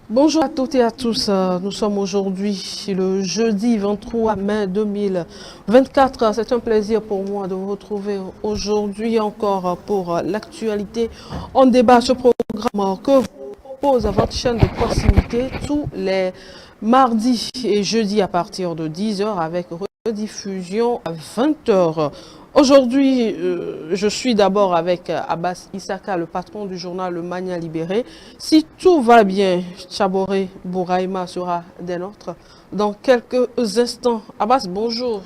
Bonjour à toutes et à tous. Nous sommes aujourd'hui le jeudi 23 mai 2024. C'est un plaisir pour moi de vous retrouver aujourd'hui encore pour l'actualité. On débat ce programme que vous propose à votre chaîne de proximité tous les mardis et jeudis à partir de 10 h avec rediffusion à 20 h. Aujourd'hui, je suis d'abord avec Abbas Issaka, le patron du journal Le Mania Libéré. Si tout va bien, Chaboré Bouraïma sera des nôtres dans quelques instants. Abbas, bonjour.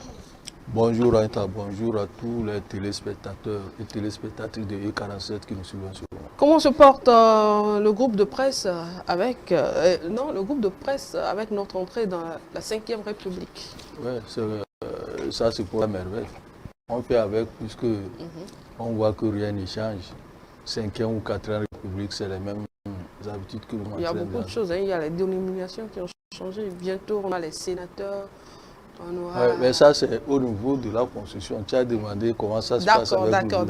Bonjour Aïta, bonjour à tous les téléspectateurs et téléspectatrices de E47 qui nous suivent en ce moment. Comment se porte le groupe de presse avec notre entrée dans la 5e République? Ouais, ça c'est pour la merveille. On fait avec puisque on voit que rien n'y change. 5e ou 4e République, c'est les mêmes habitudes que nous Il y a beaucoup de choses, hein. Il y a les dénominations qui ont changé. Bientôt, on a les sénateurs. Ouais, mais ça, c'est au niveau de la Constitution. Tu as demandé comment ça se passe avec D'accord.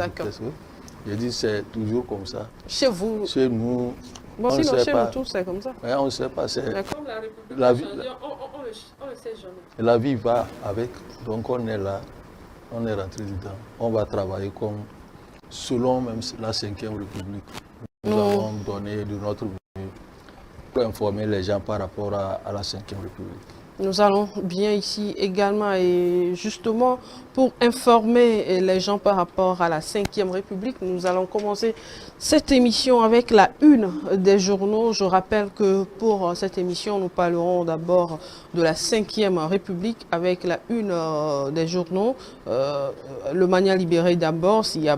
J'ai dit c'est toujours comme ça. Chez vous? Chez nous, bon, sinon, chez nous tous, c'est comme ça. Ouais, on ne sait pas. Mais comme la République la a vie, changé, on ne sait jamais. La vie va avec. Donc on est là, on est rentré dedans. On va travailler comme selon même la 5e République. Nous avons donné de notre mieux pour informer les gens par rapport à la 5e République. Nous allons bien ici également et justement pour informer les gens par rapport à la 5e République, nous allons commencer cette émission avec la une des journaux. Je rappelle que pour cette émission, nous parlerons d'abord de la 5e République avec la une des journaux. Le Mania Libéré d'abord, si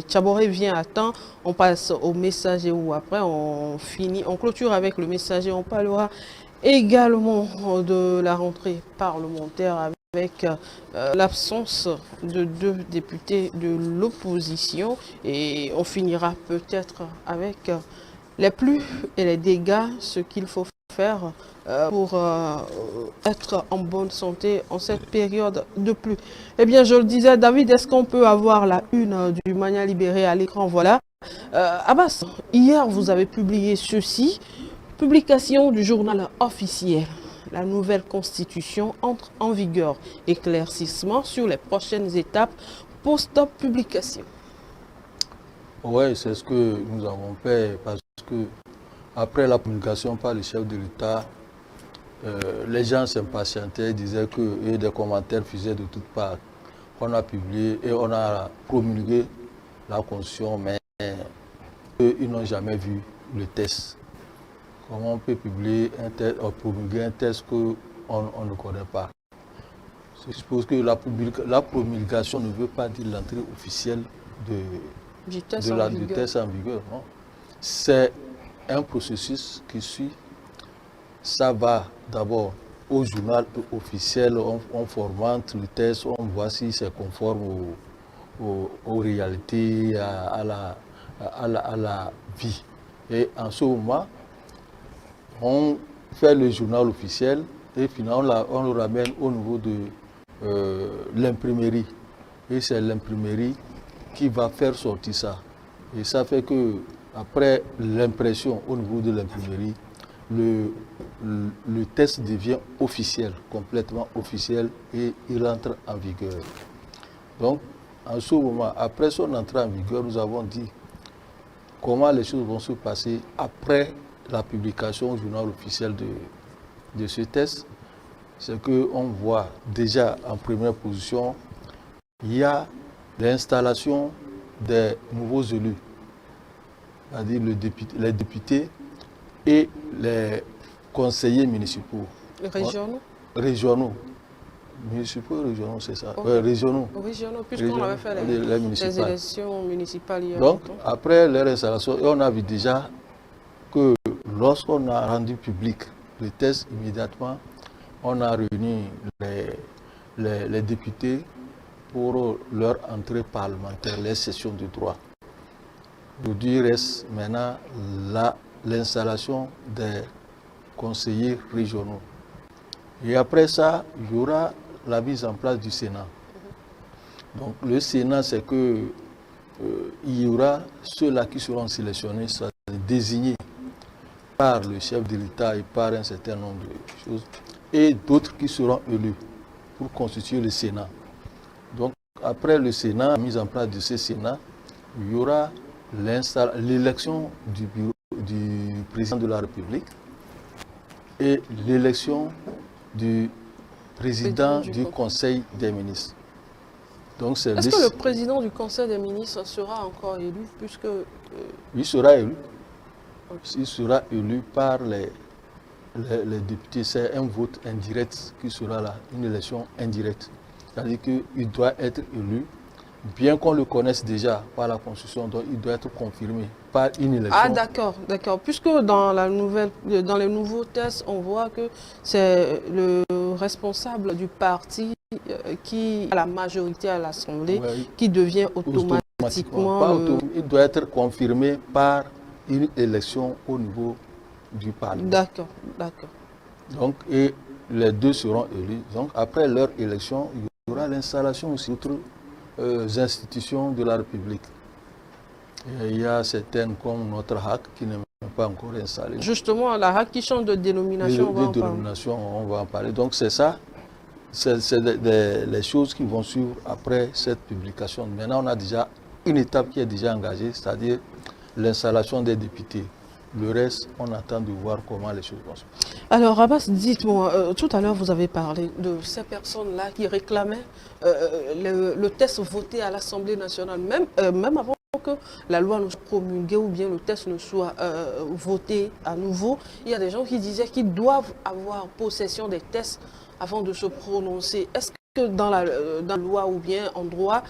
Chaboré vient à temps, on passe au Messager ou après on clôture avec le Messager, on parlera également de la rentrée parlementaire avec l'absence de 2 députés de l'opposition et on finira peut-être avec les pluies et les dégâts, ce qu'il faut faire pour être en bonne santé en cette période de pluie. Eh bien, je le disais, David, est-ce qu'on peut avoir la une du Mania Libéré à l'écran? Voilà. Abbas, hier, vous avez publié ceci. Publication du journal officiel. La nouvelle constitution entre en vigueur. Éclaircissement sur les prochaines étapes post-publication. Oui, c'est ce que nous avons fait parce que après la publication par le chef de l'État, les gens s'impatientaient, disaient que des commentaires faisaient de toutes parts. On a publié et on a promulgué la constitution, mais ils n'ont jamais vu le test. Comment on peut publier promulguer un test qu'on ne connaît pas? Je suppose que la promulgation ne veut pas dire l'entrée officielle du test en vigueur. C'est un processus qui suit. Ça va d'abord au journal officiel, on formente le test, on voit si c'est conforme aux réalités, à la vie. Et en ce moment, on fait le journal officiel et finalement on le ramène au niveau de l'imprimerie. Et c'est l'imprimerie qui va faire sortir ça. Et ça fait que après l'impression au niveau de l'imprimerie, le test devient officiel, complètement officiel et il entre en vigueur. Donc, en ce moment, après son entrée en vigueur, nous avons dit comment les choses vont se passer après la publication au journal officiel de ce test. C'est qu'on voit déjà en première position, il y a l'installation des nouveaux élus, c'est-à-dire les députés et les conseillers municipaux. Régionaux. Municipaux et régionaux, c'est ça. Okay. Régionaux. Régionaux, puisqu'on avait fait les élections municipales hier. Donc, après leur installation, on a vu déjà que lorsqu'on a rendu public le test, immédiatement, on a réuni les députés pour leur entrée parlementaire, les sessions de droit. Aujourd'hui reste maintenant l'installation des conseillers régionaux. Et après ça, il y aura la mise en place du Sénat. Donc le Sénat, c'est que il y aura ceux-là qui seront sélectionnés, soit désignés par le chef de l'État et par un certain nombre de choses, et d'autres qui seront élus pour constituer le Sénat. Donc, après le Sénat, la mise en place de ce Sénat, il y aura l'élection du président de la République et l'élection du président du Conseil des ministres. Est-ce que le président du Conseil des ministres sera encore élu puisque... Il sera élu. Il sera élu par les députés. C'est un vote indirect qui sera là, une élection indirecte. C'est-à-dire qu'il doit être élu, bien qu'on le connaisse déjà par la Constitution, donc il doit être confirmé par une élection. Ah d'accord, d'accord. Puisque dans les nouveaux tests, on voit que c'est le responsable du parti qui a la majorité à l'Assemblée, qui devient automatiquement... Il doit être confirmé par une élection au niveau du Parlement. D'accord, d'accord. Donc, et les deux seront élus. Donc, après leur élection, il y aura l'installation aussi d'autres institutions de la République. Et il y a certaines comme notre HAC qui n'est même pas encore installée. Justement, la HAC qui change de dénomination, on va en parler. Donc, c'est ça. C'est les choses qui vont suivre après cette publication. Maintenant, on a déjà une étape qui est déjà engagée, c'est-à-dire l'installation des députés. Le reste, on attend de voir comment les choses vont se passer. Alors, Abbas, dites-moi, tout à l'heure, vous avez parlé de ces personnes-là qui réclamaient le test voté à l'Assemblée nationale, même avant que la loi ne soit promulguée ou bien le test ne soit voté à nouveau. Il y a des gens qui disaient qu'ils doivent avoir possession des tests avant de se prononcer. Est-ce que dans la loi ou bien en droit,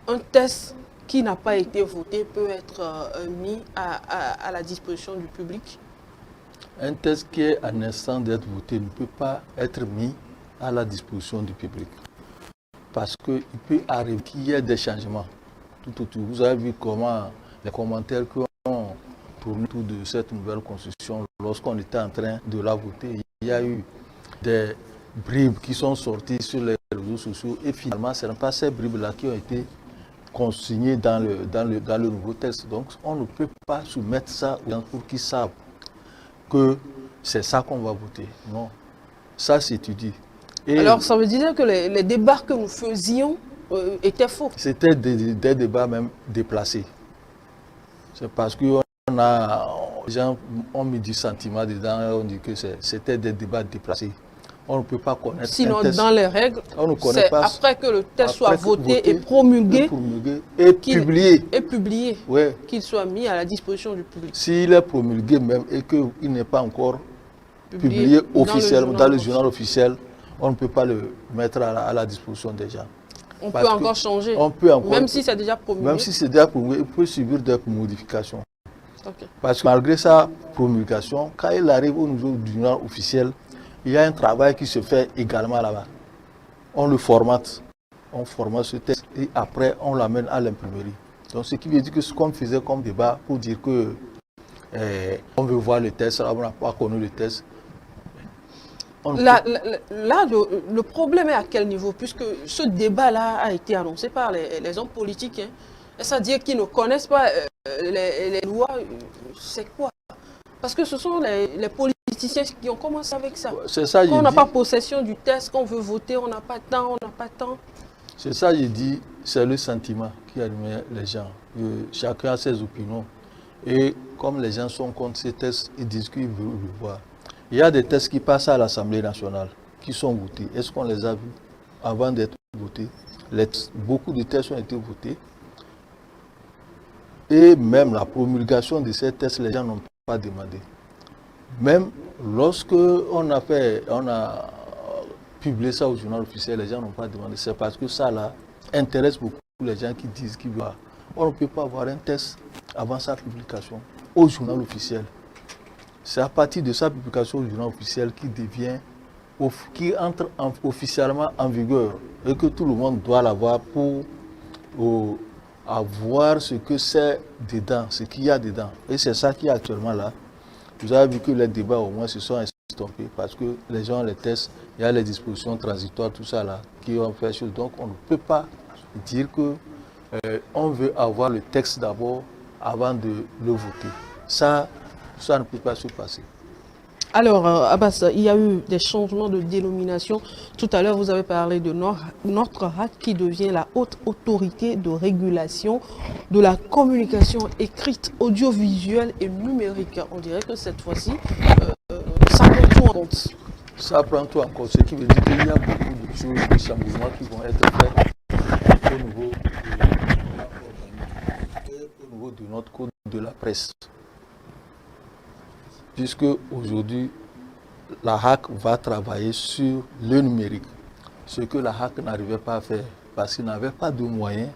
un test qui n'a pas été voté peut être mis à la disposition du public? Un test qui est en instant d'être voté ne peut pas être mis à la disposition du public. Parce qu'il peut arriver qu'il y ait des changements tout autour. Vous avez vu comment les commentaires qu'on tourné autour de cette nouvelle constitution, lorsqu'on était en train de la voter, il y a eu des bribes qui sont sorties sur les réseaux sociaux et finalement, ce n'est pas ces bribes-là qui ont été consignées dans le nouveau texte. Donc, on ne peut pas soumettre ça aux gens pour qu'ils savent que c'est ça qu'on va voter. Non, ça s'étudie. Alors, ça veut dire que les débats que nous faisions étaient faux? C'était des débats même déplacés. C'est parce que les gens ont mis du sentiment dedans et on dit que c'était des débats déplacés. On ne peut pas connaître. Sinon, dans les règles, c'est après que le test soit voté et promulgué et publié, ouais, qu'il soit mis à la disposition du public. S'il est promulgué même et qu'il n'est pas encore publié officiellement dans le journal officiel, on ne peut pas le mettre à la disposition des gens. On peut encore changer, même si c'est déjà promulgué. Même si c'est déjà promulgué, il peut subir des modifications. Okay. Parce que malgré sa promulgation, quand il arrive au niveau du journal officiel, il y a un travail qui se fait également là-bas. On le formate, on formate ce texte et après on l'amène à l'imprimerie. Donc ce qui veut dire que ce qu'on faisait comme débat pour dire que on veut voir le test, on n'a pas connu le test. Là, le problème est à quel niveau? Puisque ce débat-là a été annoncé par les hommes politiques. Hein. C'est-à-dire qu'ils ne connaissent pas les lois, c'est quoi? Parce que ce sont les politiciens qui ont commencé avec ça. C'est ça, on n'a pas possession du test, qu'on veut voter, on n'a pas de temps, on n'a pas de temps. C'est ça, j'ai dit, c'est le sentiment qui anime les gens. Chacun a ses opinions. Et comme les gens sont contre ces tests, ils disent qu'ils veulent le voir. Il y a des tests qui passent à l'Assemblée nationale, qui sont votés. Est-ce qu'on les a vus avant d'être votés? Beaucoup de tests ont été votés. Et même la promulgation de ces tests, les gens n'ont pas demandé. Même lorsque on a publié ça au journal officiel, les gens n'ont pas demandé. C'est parce que ça là intéresse beaucoup les gens qui disent qu'ils veulent. On ne peut pas avoir un test avant sa publication au journal officiel. C'est à partir de sa publication au journal officiel qui entre officiellement en vigueur et que tout le monde doit l'avoir pour voir ce que c'est dedans, ce qu'il y a dedans. Et c'est ça qui est actuellement là. Vous avez vu que les débats au moins se sont estompés parce que les gens les testent, il y a les dispositions transitoires, tout ça là, qui ont fait chose. Donc on ne peut pas dire que on veut avoir le texte d'abord avant de le voter. Ça, ça ne peut pas se passer. Alors, Abbas, il y a eu des changements de dénomination. Tout à l'heure, vous avez parlé de notre RAC qui devient la haute autorité de régulation de la communication écrite, audiovisuelle et numérique. On dirait que cette fois-ci, ça prend tout en compte. Ça prend tout en compte, ce qui veut dire qu'il y a beaucoup de choses, de changements qui vont être faits au niveau de notre code de la presse. Puisque aujourd'hui, la HAC va travailler sur le numérique, ce que la HAC n'arrivait pas à faire, parce qu'il n'avait pas de moyens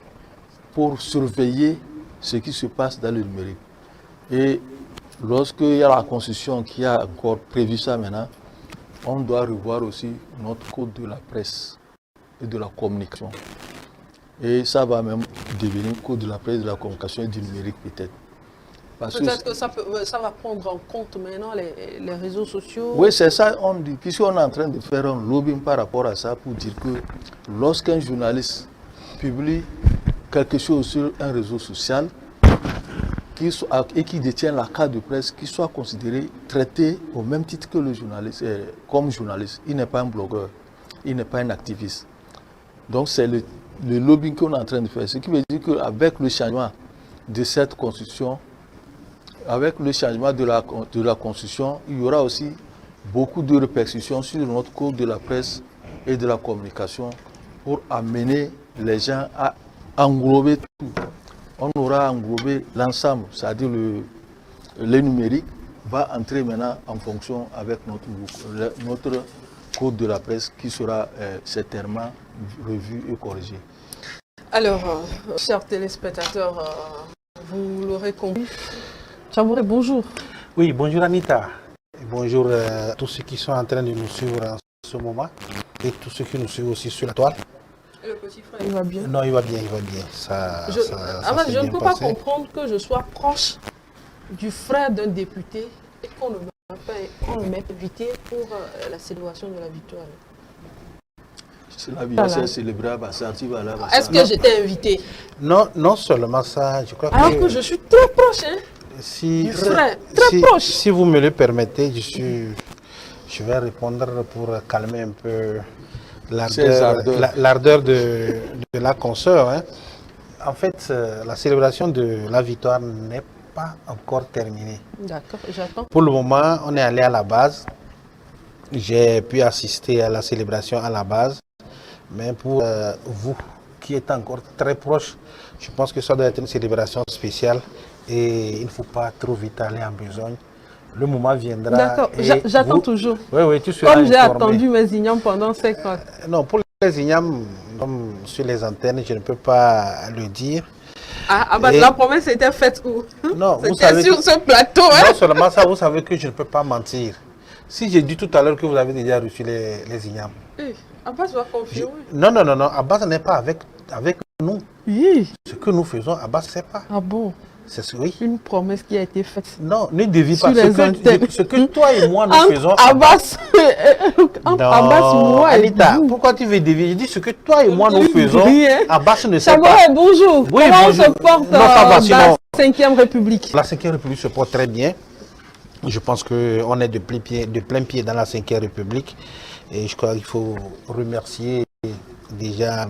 pour surveiller ce qui se passe dans le numérique. Et lorsqu'il y a la Constitution qui a encore prévu ça maintenant, on doit revoir aussi notre code de la presse et de la communication. Et ça va même devenir code de la presse, de la communication et du numérique peut-être. Peut-être que ça va prendre en compte maintenant les réseaux sociaux. Oui, c'est ça, on dit. Puisqu'on est en train de faire un lobbying par rapport à ça pour dire que lorsqu'un journaliste publie quelque chose sur un réseau social et qui détient la carte de presse, qu'il soit considéré, traité au même titre que le journaliste, comme journaliste. Il n'est pas un blogueur, il n'est pas un activiste. Donc c'est le lobbying qu'on est en train de faire. Ce qui veut dire qu'avec le changement de cette constitution, avec le changement de la Constitution, il y aura aussi beaucoup de répercussions sur notre code de la presse et de la communication pour amener les gens à englober tout. On aura englobé l'ensemble, c'est-à-dire le numérique va entrer maintenant en fonction avec notre code de la presse qui sera certainement revu et corrigé. Alors, chers téléspectateurs, vous l'aurez compris. Chabouré, bonjour. Oui, bonjour Anita. Et bonjour à tous ceux qui sont en train de nous suivre en ce moment et tous ceux qui nous suivent aussi sur la toile. Et le petit frère, il va bien? Non, il va bien, il va bien. Je ne peux pas comprendre que je sois proche du frère d'un député et qu'on ne m'ait invité pour la célébration de la victoire. C'est la victoire célébrée à Bassar. Est-ce que j'étais invité? Non, non seulement ça, je crois que... Alors que je suis très proche, hein? Du frère, très proche. Si vous me le permettez, je vais répondre pour calmer un peu l'ardeur de la consoeur. Hein. En fait, la célébration de la victoire n'est pas encore terminée. D'accord, j'attends. Pour le moment, on est allé à la base. J'ai pu assister à la célébration à la base. Mais pour vous qui êtes encore très proche, je pense que ça doit être une célébration spéciale et il ne faut pas trop vite aller en besogne. Le moment viendra. D'accord, j'attends toujours. Oui, oui, tu seras comme j'ai informé. attendu mes ignames pendant 5 ans. Non, pour les ignames, comme sur les antennes, je ne peux pas le dire. Ah bah la promesse était faite où? Non, vous c'était savez sur ce plateau. Hein? Non seulement ça, vous savez que je ne peux pas mentir. Si j'ai dit tout à l'heure que vous avez déjà reçu les ignames. Abbas va confirmer. Non, non, non, non, Abbas n'est pas avec nous. Oui. Ce que nous faisons, Abbas ne sait pas. Ah bon? C'est oui. Une promesse qui a été faite. Non, ne dévie pas. Ce que toi et moi nous faisons. Abbas, Abbas, moi Anita, pourquoi tu veux dévier? Je dis ce que toi et moi nous faisons. Abbas ne sait Chabouré, pas. bonjour. Oui, comment bonjour. on se porte Non, ça va, dans sinon... la 5e République? La 5e République se porte très bien. Je pense qu'on est de plein pied dans la 5e République. Et je crois qu'il faut remercier déjà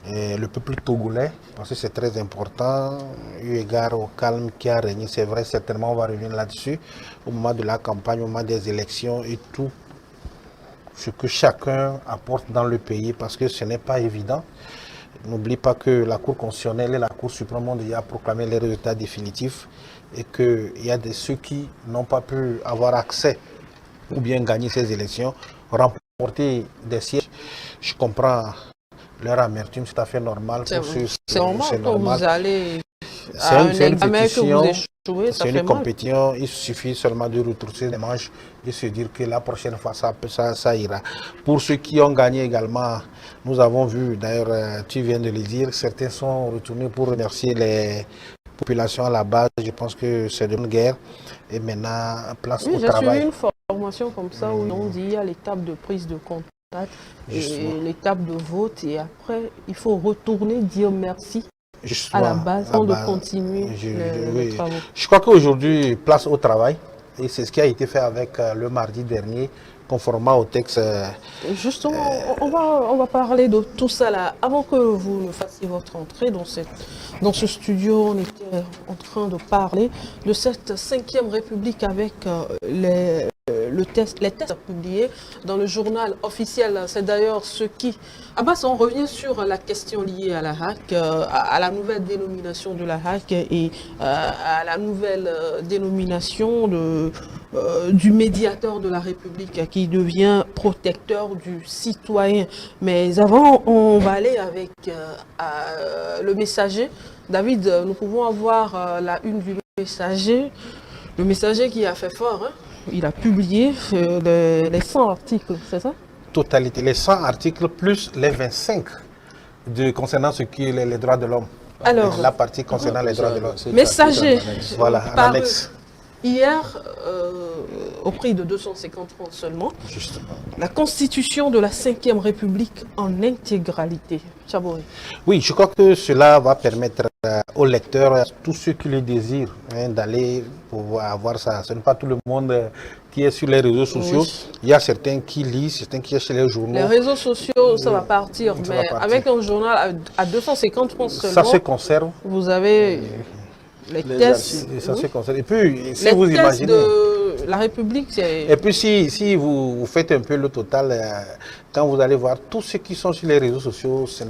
le peuple togolais, parce que c'est très important, eu égard au calme qui a régné. C'est vrai, certainement on va revenir là-dessus, au moment de la campagne, au moment des élections et tout ce que chacun apporte dans le pays, parce que ce n'est pas évident. N'oublie pas que la Cour constitutionnelle et la Cour suprême ont déjà proclamé les résultats définitifs et qu'il y a ceux qui n'ont pas pu avoir accès ou bien gagner ces élections, remporter des sièges. Je comprends leur amertume, c'est tout à fait normal. C'est normal quand vous allez à un examen que vous échouez, ça fait mal. C'est une compétition, il suffit seulement de retrousser les manches et se dire que la prochaine fois ça ira. Pour ceux qui ont gagné également, nous avons vu, d'ailleurs tu viens de le dire, certains sont retournés pour remercier les populations à la base. Je pense que c'est une guerre et maintenant place au travail. J'ai suivi une formation comme ça où on dit il y a l'étape de prise de contact et l'étape de vote et après il faut retourner dire merci Justement, à la base, avant de continuer les travaux. Je crois qu'aujourd'hui, place au travail, et c'est ce qui a été fait avec le mardi dernier, conformément au texte. Justement, on va parler de tout ça là. Avant que vous ne fassiez votre entrée dans ce studio, on était en train de parler de cette 5e République avec les tests publiés dans le journal officiel. C'est d'ailleurs ce qui... Abbas, on revient sur la question liée à la HAC, à la nouvelle dénomination de la HAC et à la nouvelle dénomination du médiateur de la République qui devient protecteur du citoyen. Mais avant, on va aller avec le messager. David, nous pouvons avoir la une du messager. Le messager qui a fait fort, hein? Il a publié les 100 articles, c'est ça? Totalité, les 100 articles plus les 25 concernant ce qui est les droits de l'homme. Alors, la partie concernant les droits de l'homme. Messager, voilà, en annexe. Hier, au prix de 250 francs seulement, Justement. La constitution de la 5e République en intégralité. Chabouri. Oui, je crois que cela va permettre aux lecteurs, à tous ceux qui le désirent, d'aller pouvoir avoir ça. Ce n'est pas tout le monde qui est sur les réseaux sociaux. Oui. Il y a certains qui lisent, certains qui achètent les journaux. Les réseaux sociaux, ça va partir, mais avec un journal à 250 francs seulement, ça se conserve. Vous avez les tests. Ça se conserve. Et puis, si vous imaginez... La République, c'est... Et puis, si vous faites un peu le total, quand vous allez voir tous ceux qui sont sur les réseaux sociaux, ça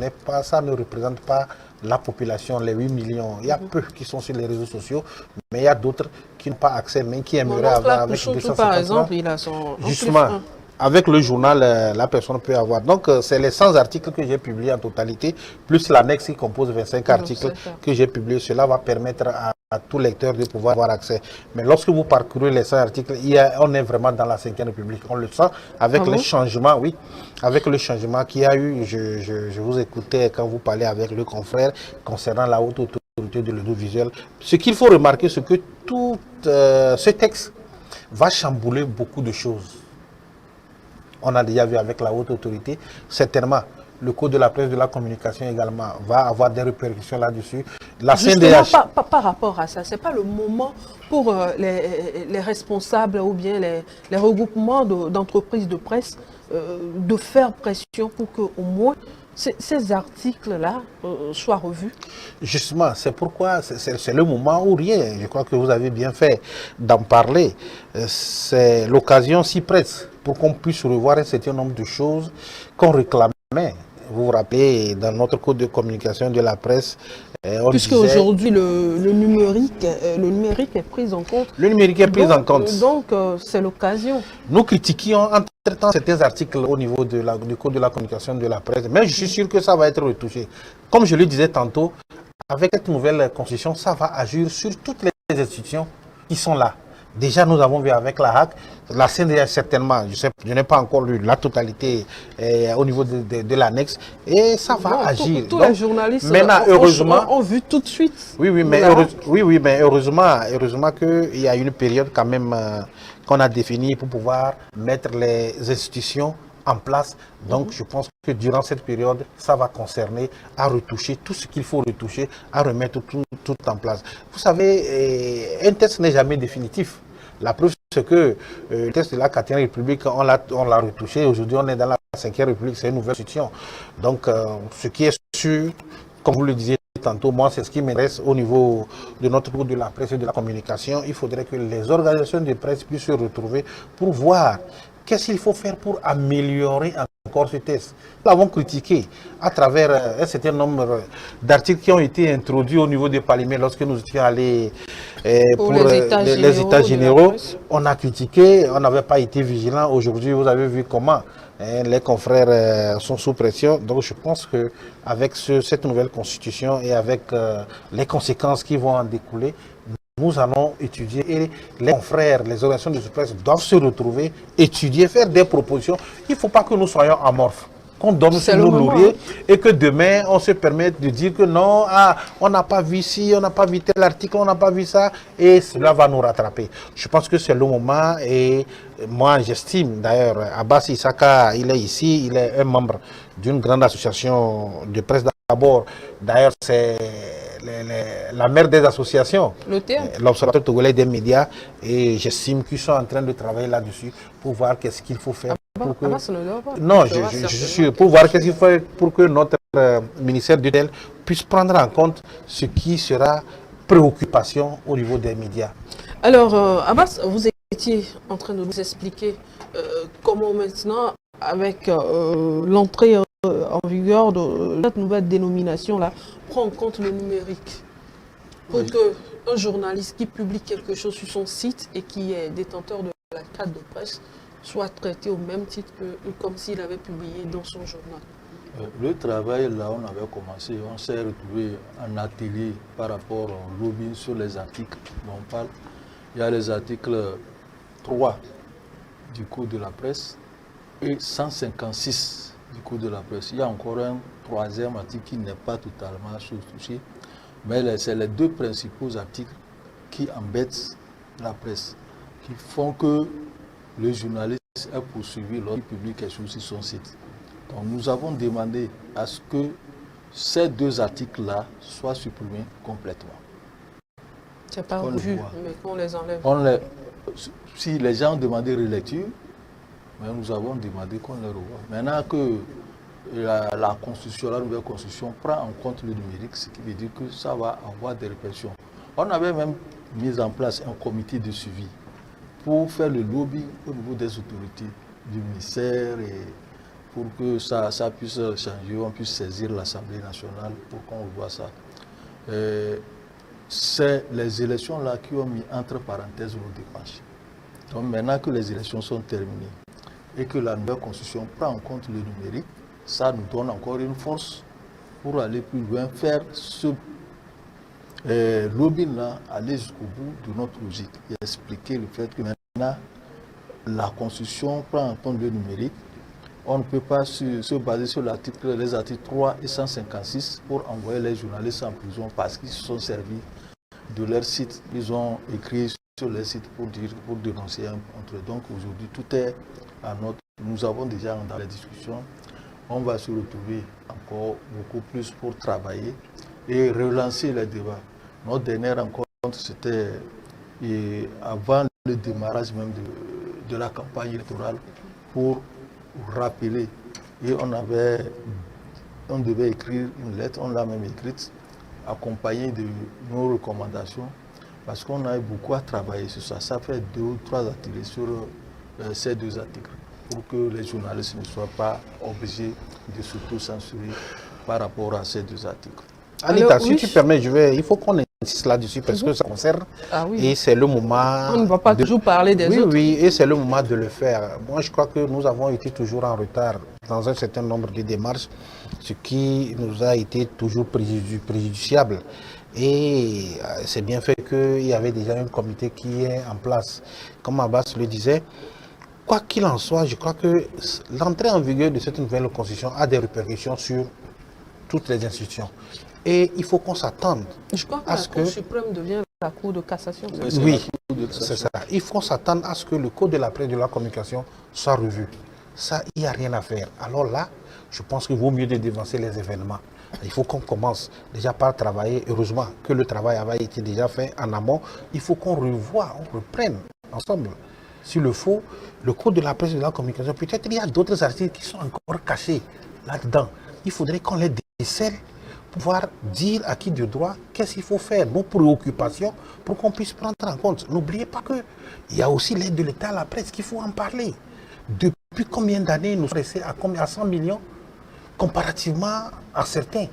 ne représente pas la population, les 8 millions. Il y a peu qui sont sur les réseaux sociaux, mais il y a d'autres qui n'ont pas accès, mais qui aimeraient avoir avec 250 par exemple, il a son... Justement, avec le journal, la personne peut avoir. Donc, c'est les 100 articles que j'ai publiés en totalité, plus l'annexe qui compose 25 articles que j'ai publiés. Cela va permettre à tout lecteur de pouvoir avoir accès. Mais lorsque vous parcourez les 100 articles, on est vraiment dans la 5e République. On le sent avec les changements, oui, avec le changement qu'il y a eu. Je vous écoutais quand vous parlez avec le confrère concernant la haute autorité de l'audiovisuel. Ce qu'il faut remarquer, c'est que tout ce texte va chambouler beaucoup de choses. On a déjà vu avec la haute autorité, certainement. Le code de la presse de la communication également va avoir des répercussions là-dessus. La CNDH... par rapport à ça, ce n'est pas le moment pour les responsables ou bien les regroupements d'entreprises de presse de faire pression pour qu'au moins ces articles-là soient revus? Justement, c'est pourquoi c'est le moment où rien. Je crois que vous avez bien fait d'en parler. C'est l'occasion s'y prête pour qu'on puisse revoir un certain nombre de choses qu'on réclamait. Vous vous rappelez, dans notre code de communication de la presse, puisque aujourd'hui le numérique est pris en compte. Le numérique est pris en compte. Donc c'est l'occasion. Nous critiquions entre-temps certains articles au niveau du code de la communication de la presse, mais je suis sûr que ça va être retouché. Comme je le disais tantôt, avec cette nouvelle constitution, ça va agir sur toutes les institutions qui sont là. Déjà, nous avons vu avec la HAC, la CNDH certainement, je n'ai pas encore lu la totalité au niveau de l'annexe, et ça va agir. Tous les journalistes heureusement, ont vu tout de suite. Oui, mais heureusement qu'il y a une période quand même qu'on a définie pour pouvoir mettre les institutions en place. Donc, je pense que durant cette période, ça va concerner à retoucher tout ce qu'il faut retoucher, à remettre tout en place. Vous savez, un test n'est jamais définitif. La preuve, c'est que le test de la 4e République, on l'a retouché. Aujourd'hui, on est dans la 5e République, c'est une nouvelle institution. Donc, ce qui est sûr, comme vous le disiez tantôt, moi, c'est ce qui m'intéresse au niveau de notre groupe de la presse et de la communication. Il faudrait que les organisations de presse puissent se retrouver pour voir qu'est-ce qu'il faut faire pour améliorer encore ce test. Nous l'avons critiqué à travers un certain nombre d'articles qui ont été introduits au niveau des parlements lorsque nous étions allés pour les états généraux. On a critiqué, on n'avait pas été vigilant. Aujourd'hui, vous avez vu comment les confrères sont sous pression. Donc je pense qu'avec cette nouvelle constitution et avec les conséquences qui vont en découler, nous allons étudier et les confrères, les organisations de presse doivent se retrouver, étudier, faire des propositions. Il ne faut pas que nous soyons amorphes, qu'on donne sur nos lauriers et que demain on se permette de dire que non, on n'a pas vu ci, on n'a pas vu tel article, on n'a pas vu ça et cela va nous rattraper. Je pense que c'est le moment et moi j'estime d'ailleurs, Abbas Issaka, il est ici, il est un membre d'une grande association de presse d'abord, d'ailleurs, c'est la mère des associations, l'Observatoire togolais des médias, et j'estime qu'ils sont en train de travailler là-dessus pour voir qu'est-ce qu'il faut faire. Pour que... Non, je suis sûr, pour voir qu'est-ce qu'il faut faire pour que notre ministère du tel puisse prendre en compte ce qui sera préoccupation au niveau des médias. Alors, Abbas, vous étiez en train de nous expliquer comment maintenant, avec l'entrée en vigueur de cette nouvelle dénomination-là, prend en compte le numérique. Pour qu'un journaliste qui publie quelque chose sur son site et qui est détenteur de la carte de presse soit traité au même titre que comme s'il avait publié dans son journal. Le travail, là, on avait commencé, on s'est retrouvé en atelier par rapport au lobbying sur les articles dont on parle. Il y a les articles 3 du Code de la presse et 156 du Code de la presse. Il y a encore un troisième article qui n'est pas totalement touché, mais c'est les deux principaux articles qui embêtent la presse, qui font que le journaliste est poursuivi lorsqu'il publie quelque chose sur son site. Donc nous avons demandé à ce que ces deux articles-là soient supprimés complètement. C'est pas revu, mais qu'on les enlève. Si les gens ont demandé relecture, mais nous avons demandé qu'on les revoie. Maintenant que la Constitution, la nouvelle Constitution prend en compte le numérique, ce qui veut dire que ça va avoir des répercussions. On avait même mis en place un comité de suivi pour faire le lobby au niveau des autorités du ministère et pour que ça puisse changer, on puisse saisir l'Assemblée nationale pour qu'on revoie ça. C'est les élections là qui ont mis entre parenthèses nos dépenses. Donc maintenant que les élections sont terminées et que la nouvelle constitution prend en compte le numérique, ça nous donne encore une force pour aller plus loin, faire ce lobbying là, aller jusqu'au bout de notre logique et expliquer le fait que maintenant la constitution prend en compte le numérique. On ne peut pas se baser sur les articles 3 et 156 pour envoyer les journalistes en prison parce qu'ils se sont servis de leur site. Ils ont écrit sur leur site pour dénoncer entre eux. Donc aujourd'hui, tout est à notre... Nous avons déjà dans les discussions. On va se retrouver encore beaucoup plus pour travailler et relancer les débats. Notre dernière rencontre, c'était avant le démarrage même de la campagne électorale pour rappeler. Et on devait écrire une lettre, on l'a même écrite, accompagnée de nos recommandations, parce qu'on a eu beaucoup à travailler sur ça. Ça fait 2 ou 3 ateliers sur ces 2 articles, pour que les journalistes ne soient pas obligés de s'auto-censurer par rapport à ces 2 articles. Anita, alors, si tu permets, il faut qu'on insiste là-dessus parce que ça concerne et c'est le moment... On ne va pas toujours parler des autres. Oui, et c'est le moment de le faire. Moi, je crois que nous avons été toujours en retard dans un certain nombre de démarches, ce qui nous a été toujours préjudiciable. Et c'est bien fait qu'il y avait déjà un comité qui est en place. Comme Abbas le disait, quoi qu'il en soit, je crois que l'entrée en vigueur de cette nouvelle constitution a des répercussions sur toutes les institutions. Et il faut qu'on s'attende à ce que la Cour suprême devienne la Cour de cassation. Oui, c'est ça. Il faut s'attendre à ce que le code de la presse et de la communication soit revu. Ça, il n'y a rien à faire. Alors là, je pense qu'il vaut mieux de dévancer les événements. Il faut qu'on commence déjà par travailler. Heureusement que le travail avait été déjà fait en amont. Il faut qu'on revoie, on reprenne ensemble. S'il le faut, le code de la presse et de la communication, peut-être il y a d'autres articles qui sont encore cachés là-dedans. Il faudrait qu'on les décèle, pouvoir dire à qui de droit qu'est-ce qu'il faut faire, nos préoccupations, pour qu'on puisse prendre en compte. N'oubliez pas qu'il y a aussi l'aide de l'État à la presse, qu'il faut en parler. Depuis combien d'années nous sommes restés à 100 millions comparativement à certains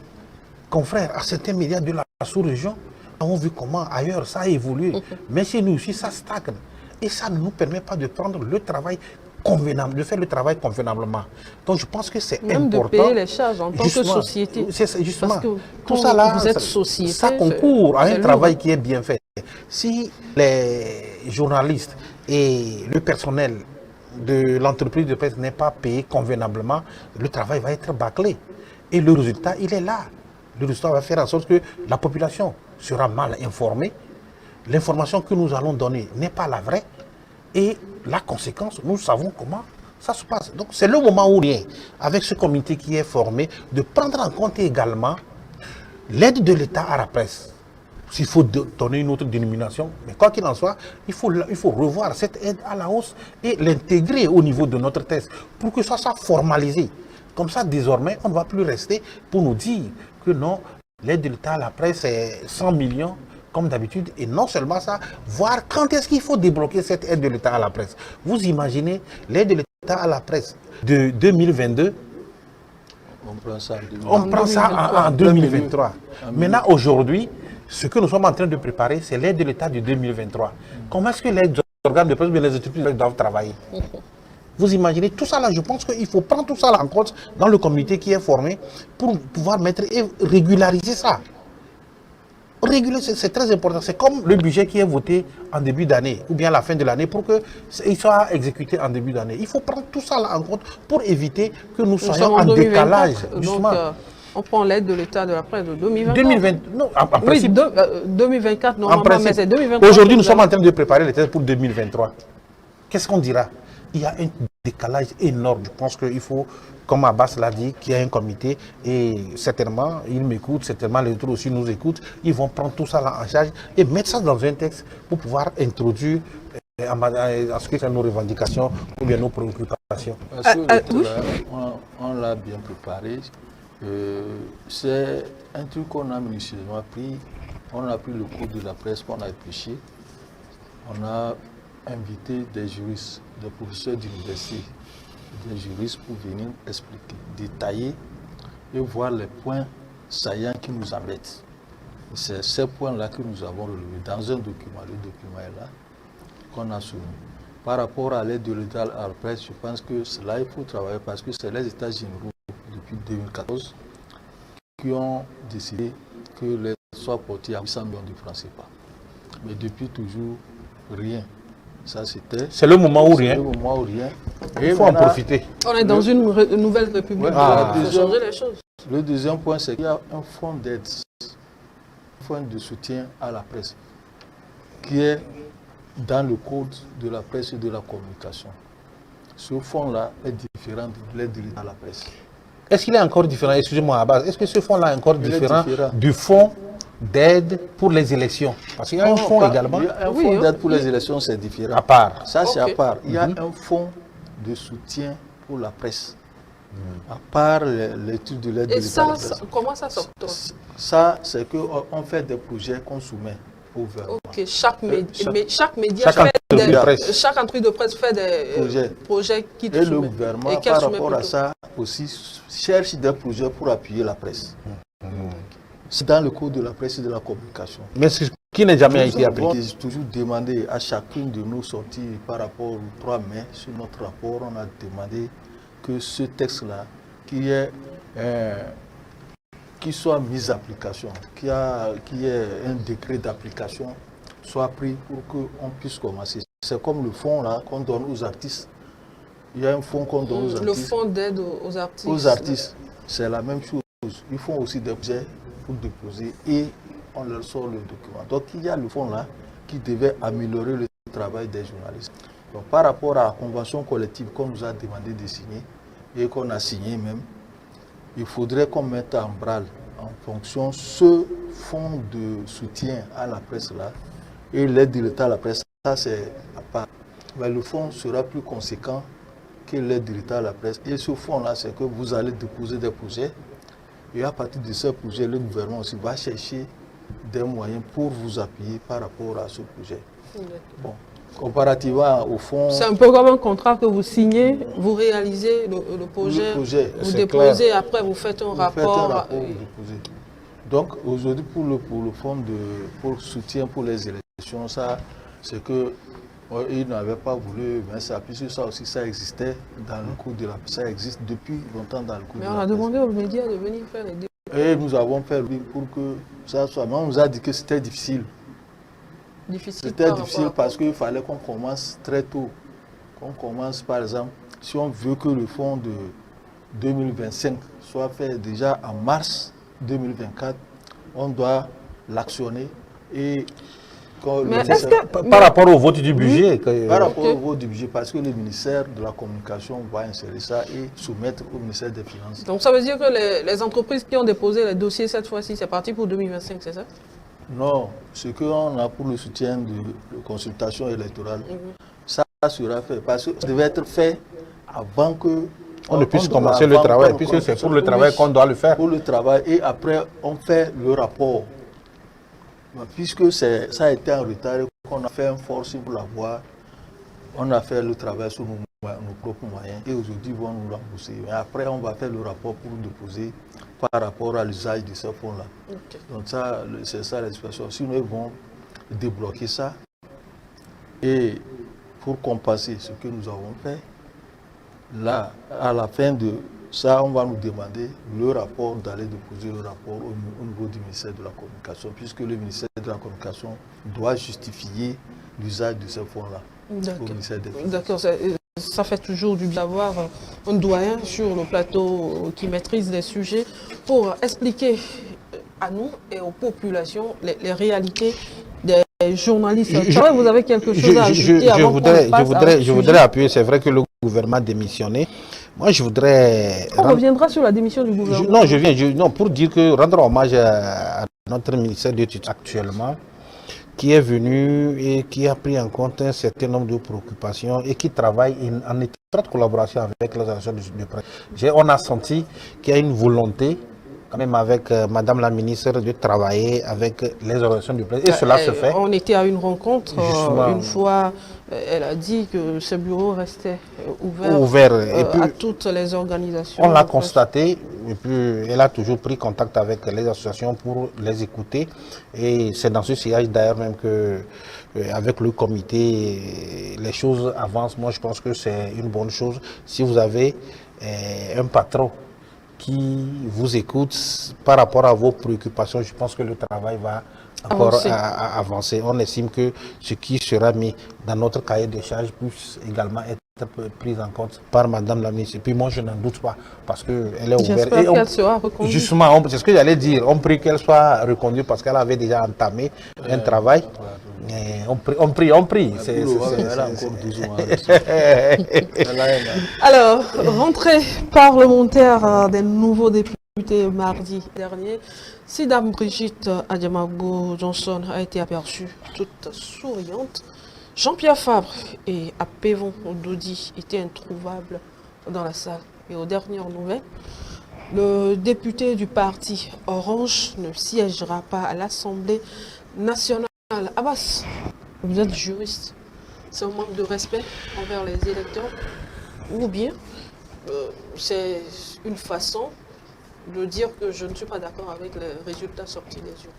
confrères, à certains médias de la sous-région. Nous avons vu comment ailleurs ça a évolué. Mais chez nous aussi, ça stagne. Et ça ne nous permet pas de prendre le travail convenable, de faire le travail convenablement. Donc je pense que c'est important. Même de payer les charges en tant que société. C'est justement. Parce que tout ça là, vous êtes société, ça concourt à un travail qui est bien fait. Si les journalistes et le personnel de l'entreprise de presse n'est pas payé convenablement, le travail va être bâclé. Et le résultat, il est là. Le résultat va faire en sorte que la population sera mal informée. L'information que nous allons donner n'est pas la vraie. Et la conséquence, nous savons comment Ça se passe. Donc c'est le moment où rien, avec ce comité qui est formé, de prendre en compte également l'aide de l'État à la presse. S'il faut donner une autre dénomination, mais quoi qu'il en soit, il faut revoir cette aide à la hausse et l'intégrer au niveau de notre texte pour que ça soit formalisé. Comme ça, désormais, on ne va plus rester pour nous dire que non, l'aide de l'État à la presse est 100 millions, comme d'habitude. Et non seulement ça, voir quand est-ce qu'il faut débloquer cette aide de l'État à la presse. Vous imaginez l'aide de l'État à la presse de 2022, on prend ça en 2023. Maintenant, aujourd'hui, ce que nous sommes en train de préparer, c'est l'aide de l'État de 2023. Comment est-ce que les organes de presse, mais les entreprises doivent travailler? Vous imaginez tout ça là, je pense qu'il faut prendre tout ça là en compte dans le comité qui est formé pour pouvoir mettre et régulariser ça. Réguler, c'est très important. C'est comme le budget qui est voté en début d'année ou bien à la fin de l'année pour qu'il soit exécuté en début d'année. Il faut prendre tout ça là en compte pour éviter que nous soyons en décalage. Donc, on prend l'aide de l'État de la presse de 2024. 2020, non, en principe, 2024, normalement, mais c'est 2023. Aujourd'hui, nous sommes en train de préparer les tests pour 2023. Qu'est-ce qu'on dira? Il y a un décalage énorme. Je pense qu'il faut, comme Abbas l'a dit, qu'il y a un comité et certainement, ils m'écoutent, certainement les autres aussi nous écoutent. Ils vont prendre tout ça là en charge et mettre ça dans un texte pour pouvoir introduire en ce qui est nos revendications ou bien nos préoccupations. Parce que on l'a bien préparé. C'est un truc qu'on a minutieusement pris. On a pris le cours de la presse qu'on a réfléchi. On a invité des juristes, des professeurs d'université, des juristes pour venir expliquer, détailler et voir les points saillants qui nous embêtent. C'est ces points-là que nous avons relevés dans un document. Le document est là, qu'on a soumis. Par rapport à l'aide de l'État à la presse, je pense que là, il faut travailler parce que c'est les États généraux depuis 2014 qui ont décidé que l'aide soit portée à 800 millions de francs CFA. Mais depuis toujours, rien. Ça, c'était... C'est le moment où rien. Le moment où rien. Il faut en profiter. On est dans une nouvelle république. Il faut changer les choses. Le deuxième point, c'est qu'il y a un fonds d'aide, un fonds de soutien à la presse, qui est dans le code de la presse et de la communication. Ce fonds-là est différent de l'aide de l'État à la presse. Est-ce qu'il est encore différent, excusez-moi à base, est-ce que ce fonds-là est encore différent du fonds d'aide pour les élections? Parce qu'il y a un fonds également. Il y a un fonds d'aide pour les élections, c'est différent. À part. Ça, c'est à part. Il y a un fonds de soutien pour la presse. À part l'étude de l'aide de l'État à la presse. Comment ça s'octroie? Ça, c'est qu'on fait des projets qu'on soumet au gouvernement. Ok, chaque média chaque chaque entreprise de presse fait des projets qui te Et soumettent. le gouvernement, par rapport à ça, aussi cherche des projets pour appuyer la presse. C'est dans le code de la presse et de la communication. Mais ce qui n'a jamais été appliqué. J'ai toujours demandé à chacune de nos sorties par rapport au 3 mai, sur notre rapport, on a demandé que ce texte-là, qui soit mis en application, qu'il y ait un décret d'application, soit pris pour qu'on puisse commencer. C'est comme le fonds là qu'on donne aux artistes. Il y a un fonds qu'on donne aux artistes. Le fonds d'aide aux artistes. Aux artistes, c'est la même chose. Ils font aussi des projets pour déposer et on leur sort le document. Donc il y a le fonds là qui devait améliorer le travail des journalistes. Donc, par rapport à la convention collective qu'on nous a demandé de signer et qu'on a signé même, il faudrait qu'on mette en branle en fonction ce fonds de soutien à la presse là et l'aide de l'État à la presse. Ça c'est à part. Mais le fonds sera plus conséquent que l'aide de l'État à la presse. Et ce fonds là, c'est que vous allez déposer des projets. Et à partir de ce projet, le gouvernement aussi va chercher des moyens pour vous appuyer par rapport à ce projet. Bon, comparativement au fond... C'est un peu comme un contrat que vous signez, vous réalisez le projet, vous déposez, après vous faites un rapport. Vous déposez. Donc aujourd'hui, pour le fonds pour soutien pour les élections, ça, c'est que ils n'avaient pas voulu, mais ça, puisque ça aussi, ça existait dans le cours de la presse. Ça existe depuis longtemps dans le cours de la presse. Mais on a demandé aux médias de venir faire les débats. Et nous avons fait pour que ça soit. Mais on nous a dit que c'était difficile. C'était difficile parce qu'il fallait qu'on commence très tôt. Qu'on commence, par exemple, si on veut que le fonds de 2025 soit fait déjà en mars 2024, on doit l'actionner et Par rapport au vote du budget. Par rapport au vote du budget, parce que le ministère de la Communication va insérer ça et soumettre au ministère des Finances. Donc ça veut dire que les entreprises qui ont déposé les dossiers cette fois-ci, c'est parti pour 2025, c'est ça? Non, ce qu'on a pour le soutien de consultation électorale, ça sera fait. Parce que ça devait être fait avant que... On ne puisse commencer le travail, puisque c'est pour le travail qu'on doit le faire. Pour le travail, et après, on fait le rapport. Puisque ça a été en retard, qu'on a fait un force pour l'avoir, on a fait le travail sur nos propres moyens, et aujourd'hui, ils vont nous rembourser. Mais après, on va faire le rapport pour déposer par rapport à l'usage de ce fonds-là. Okay. Donc ça, c'est ça la situation. Sinon, ils vont débloquer ça, et pour compenser ce que nous avons fait, là, à la fin de ça, on va nous demander le rapport, d'aller déposer le rapport au niveau du ministère de la Communication, puisque le ministère de la Communication doit justifier l'usage de ce fonds-là au ministère des Finances. D'accord, ça fait toujours du bien d'avoir un doyen sur le plateau qui maîtrise les sujets pour expliquer à nous et aux populations les réalités des journalistes. Vous avez quelque chose à ajouter avant qu'on passe je voudrais appuyer, c'est vrai que le gouvernement a démissionné. Moi, je voudrais... On reviendra sur la démission du gouvernement. Non, pour dire que rendre hommage à notre ministère de tutelle actuellement, qui est venu et qui a pris en compte un certain nombre de préoccupations et qui travaille en étroite collaboration avec les organisations de presse. On a senti qu'il y a une volonté, quand même avec Madame la ministre, de travailler avec les organisations de presse. Et cela se fait. On était à une rencontre, une fois, elle a dit que ce bureau restait ouvert et puis, à toutes les organisations. On l'a constaté, et puis elle a toujours pris contact avec les associations pour les écouter. Et c'est dans ce sillage d'ailleurs même que, avec le comité, les choses avancent. Moi, je pense que c'est une bonne chose. Si vous avez un patron qui vous écoute par rapport à vos préoccupations, je pense que le travail va encore avancer. On estime que ce qui sera mis dans notre cahier de charges puisse également être pris en compte par Madame la ministre. Et puis moi, je n'en doute pas, parce qu'elle est ouverte. J'espère qu'elle sera reconduite. Justement, c'est ce que j'allais dire. On prie qu'elle soit reconduite parce qu'elle avait déjà entamé un travail. On prie. Elle a encore 12 mois. Alors, rentrée parlementaire des nouveaux députés mardi dernier, Sidam Brigitte Adjamago Johnson a été aperçue toute souriante. Jean-Pierre Fabre et Apévon Dodi étaient introuvables dans la salle. Et aux dernières nouvelles, le député du parti Orange ne siégera pas à l'Assemblée nationale. Abbas, vous êtes juriste. C'est un manque de respect envers les électeurs ou bien c'est une façon de dire que je ne suis pas d'accord avec les résultats sortis des urnes?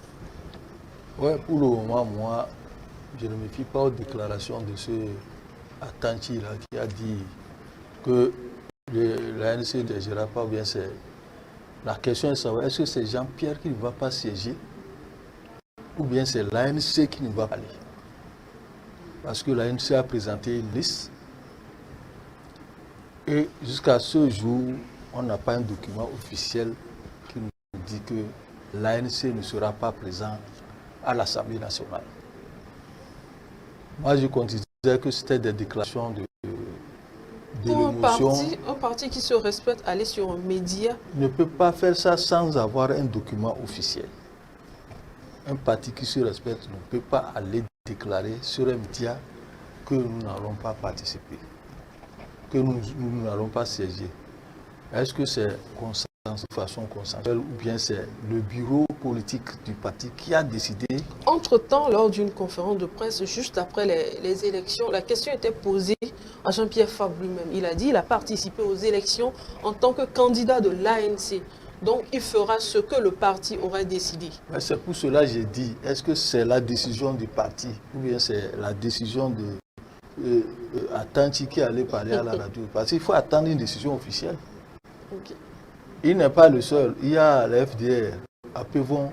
Oui, pour le moment, moi, je ne me fie pas aux déclarations de ce Atanchi-là qui a dit que l'ANC ne gérera pas bien. La question est de savoir, est-ce que c'est Jean-Pierre qui ne va pas siéger ou bien c'est l'ANC qui ne va pas aller? Parce que l'ANC a présenté une liste et jusqu'à ce jour, on n'a pas un document officiel qui nous dit que l'ANC ne sera pas présent à l'Assemblée nationale. Moi, je considère que c'était des déclarations de l'émotion. Un parti qui se respecte, aller sur un média ne peut pas faire ça sans avoir un document officiel. Un parti qui se respecte ne peut pas aller déclarer sur un média que nous n'allons pas participer, que nous n'allons pas siéger. Est-ce que c'est de façon consensuelle ou bien c'est le bureau politique du parti qui a décidé? Entre-temps, lors d'une conférence de presse, juste après les élections, la question était posée à Jean-Pierre Fabre lui-même. Il a dit qu'il a participé aux élections en tant que candidat de l'ANC. Donc, il fera ce que le parti aurait décidé. C'est pour cela que j'ai dit, est-ce que c'est la décision du parti ou bien c'est la décision de Atanchi qui allait parler à la radio? Parce qu'il faut attendre une décision officielle. Okay. Il n'est pas le seul. Il y a la FDR, Apévon,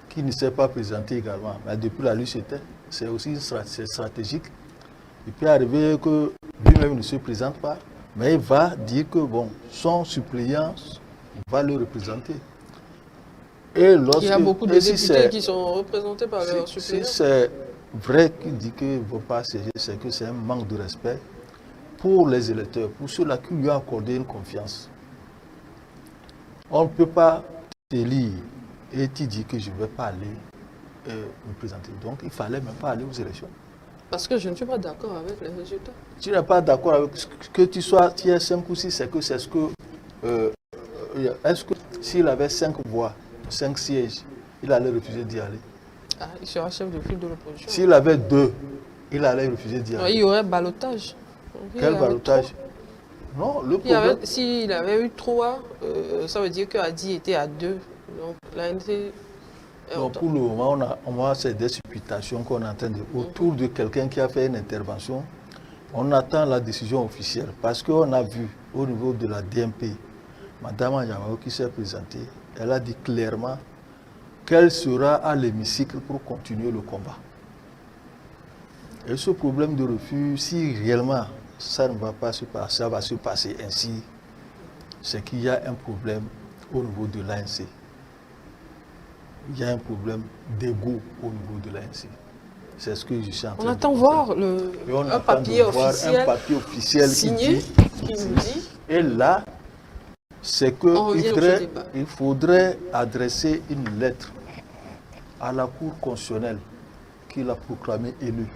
qui ne s'est pas présenté également. Mais depuis la lutte, c'est aussi stratégique. Il peut arriver que lui-même ne se présente pas, mais il va dire que bon, son suppléant va le représenter. Et il y a beaucoup de députés qui sont représentés par leur suppléant. vrai qui dit qu'il ne veut pas siéger, c'est que c'est un manque de respect pour les électeurs, pour ceux-là qui lui ont accordé une confiance. On ne peut pas t'élire et tu dis que je ne vais pas aller me présenter. Donc il ne fallait même pas aller aux élections. Parce que je ne suis pas d'accord avec les résultats. Tu n'es pas d'accord avec ce que tu es 5 ou 6, c'est ce que... est-ce que s'il avait 5 voix, 5 sièges, il allait refuser d'y aller? Ah, il sera chef de file de l'opposition. S'il avait 2, il allait refuser d'y aller. Il y aurait ballottage. Quel ballottage? Non, le problème... S'il avait eu 3, ça veut dire qu'Adi était à 2. Donc l'ANC... Donc pour le moment, on a ces des supputations qu'on est en train de... Autour de quelqu'un qui a fait une intervention, on attend la décision officielle. Parce qu'on a vu au niveau de la DMP, Mme Anyamao qui s'est présentée, elle a dit clairement qu'elle sera à l'hémicycle pour continuer le combat. Et ce problème de refus, si réellement ça ne va pas se passer, ça va se passer ainsi, c'est qu'il y a un problème au niveau de l'ANC. Il y a un problème d'ego au niveau de l'ANC. C'est ce que je suis en train de dire. On attend voir un papier officiel signé qui nous dit. Et là, c'est qu'il faudrait adresser une lettre à la Cour constitutionnelle qui l'a proclamé élu.